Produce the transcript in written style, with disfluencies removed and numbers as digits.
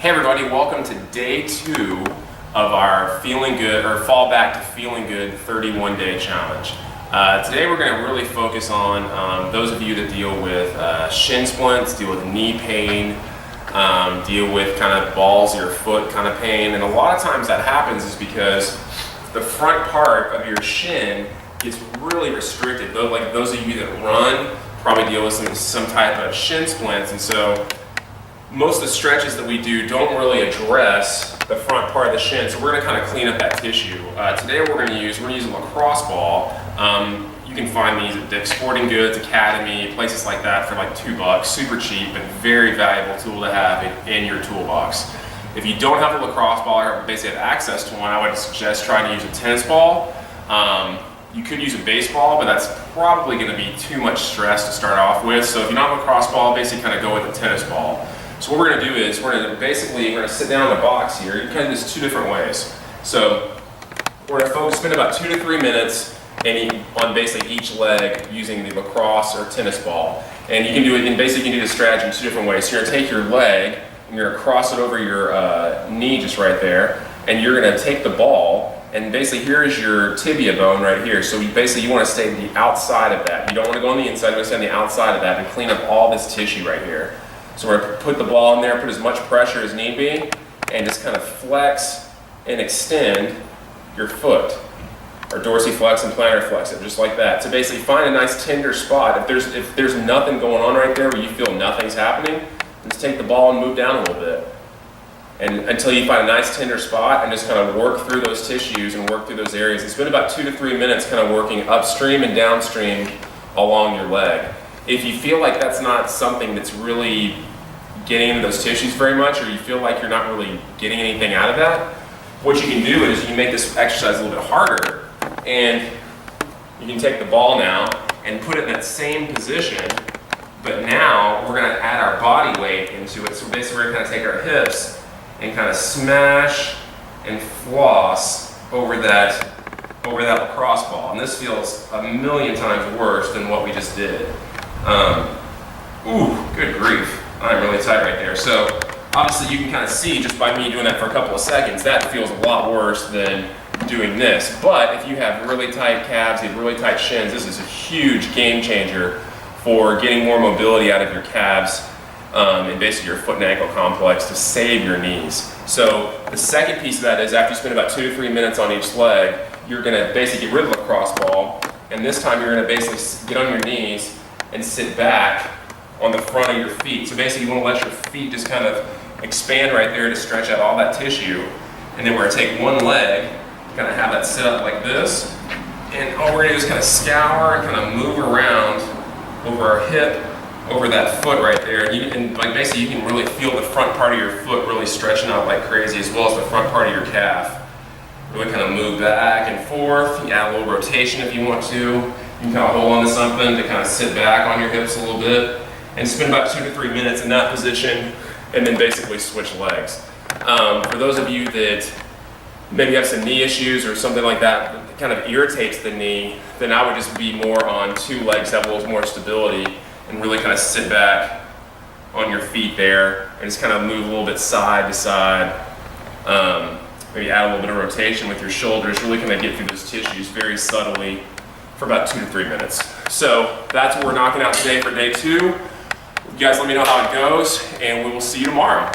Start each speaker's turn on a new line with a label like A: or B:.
A: Hey everybody, welcome to day 2 of our Feeling Good, or Fall Back to Feeling Good 31-day challenge. Today we're going to really focus on those of you that deal with shin splints, deal with knee pain, deal with kind of balls of your foot kind of pain, and a lot of times that happens is because the front part of your shin gets really restricted. Like those of you that run probably deal with some type of shin splints, and so most of the stretches that we do don't really address the front part of the shin, so we're going to kind of clean up that tissue. Today we're going to use a Lacrosse Ball. You can find these at Dick's Sporting Goods, Academy, places like that for like $2, super cheap and very valuable tool to have in your toolbox. If you don't have a lacrosse ball or basically have access to one, I would suggest trying to use a tennis ball. You could use a baseball, but that's probably going to be too much stress to start off with. So if you don't have a lacrosse ball, basically kind of go with a tennis ball. So what we're going to do is we're going to sit down in the box here. You can kind of do this 2 different ways. So we're going to spend about 2 to 3 minutes on basically each leg using the lacrosse or tennis ball. And you can do it, and basically you can do this strategy in 2 different ways. So you're going to take your leg and you're going to cross it over your knee just right there, and you're going to take the ball, and basically here's your tibia bone right here. So you want to stay the outside of that. You don't want to go on the inside, you want to stay on the outside of that and clean up all this tissue right here. So we're going to put the ball in there, put as much pressure as need be, and just kind of flex and extend your foot, or dorsiflex and plantar flex it, just like that. So basically find a nice tender spot. If there's nothing going on right there where you feel nothing's happening, just take the ball and move down a little bit. And until you find a nice tender spot, and just kind of work through those tissues and work through those areas. And spend about 2 to 3 minutes kind of working upstream and downstream along your leg. If you feel like that's not something that's really getting into those tissues very much, or you feel like you're not really getting anything out of that, what you can do is you can make this exercise a little bit harder, and you can take the ball now and put it in that same position, but now we're going to add our body weight into it. So basically we're going to take our hips and kind of smash and floss over that lacrosse ball. And this feels a million times worse than what we just did. Ooh, good grief. I'm really tight right there. So obviously you can kind of see just by me doing that for a couple of seconds, that feels a lot worse than doing this. But if you have really tight calves, you have really tight shins, this is a huge game changer for getting more mobility out of your calves and basically your foot and ankle complex to save your knees. So the second piece of that is after you spend about 2 to 3 minutes on each leg, you're going to basically get rid of the lacrosse ball, and this time you're going to basically get on your knees and sit back on the front of your feet. So basically you want to let your feet just kind of expand right there to stretch out all that tissue, and then we're going to take one leg, kind of have that sit up like this, and all we're going to do is kind of scour and kind of move around over our hip, over that foot right there, and like basically you can really feel the front part of your foot really stretching out like crazy, as well as the front part of your calf. Really kind of move back and forth. You add a little rotation if you want to. You can kind of hold on to something to kind of sit back on your hips a little bit, and spend about 2 to 3 minutes in that position, and then basically switch legs. For those of you that maybe have some knee issues or something like that kind of irritates the knee, then I would just be more on 2 legs, have a little more stability, and really kind of sit back on your feet there and just kind of move a little bit side to side. Maybe add a little bit of rotation with your shoulders, really kind of get through those tissues very subtly for about 2 to 3 minutes. So that's what we're knocking out today for day 2. You guys let me know how it goes, and we will see you tomorrow.